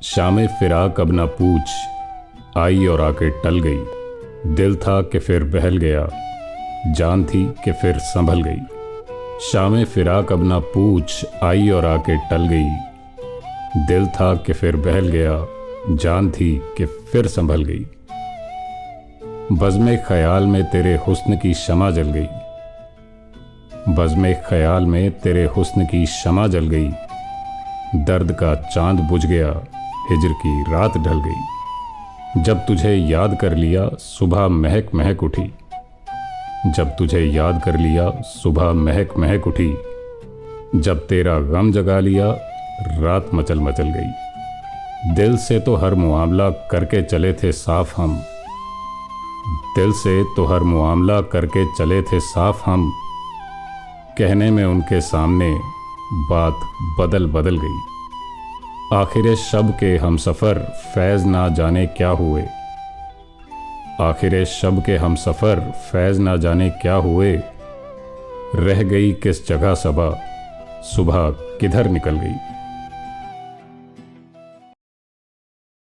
शामे फिराक अब ना पूछ, आई और आके टल गई। दिल था कि फिर बहल गया, जान थी कि फिर संभल गई। शामे फिराक अब ना पूछ, आई और आके टल गई। दिल था कि फिर बहल गया, जान थी कि फिर संभल गई। बज़्म ख्याल में तेरे हुस्न की शमा जल गई। बज़्म ख्याल में तेरे हुस्न की शमा जल गई। दर्द का चांद बुझ गया, हिजर की रात ढल गई। जब तुझे याद कर लिया सुबह महक महक उठी। जब तुझे याद कर लिया सुबह महक महक उठी। जब तेरा गम जगा लिया रात मचल मचल गई। दिल से तो हर मुआमला करके चले थे साफ हम। दिल से तो हर मुआमला करके चले थे साफ हम। कहने में उनके सामने बात बदल बदल गई। आखिर शब के हम सफ़र फैज़ ना जाने क्या हुए। आखिर शब के हम सफ़र फैज़ ना जाने क्या हुए। रह गई किस जगह सबा, सुबह किधर निकल गई।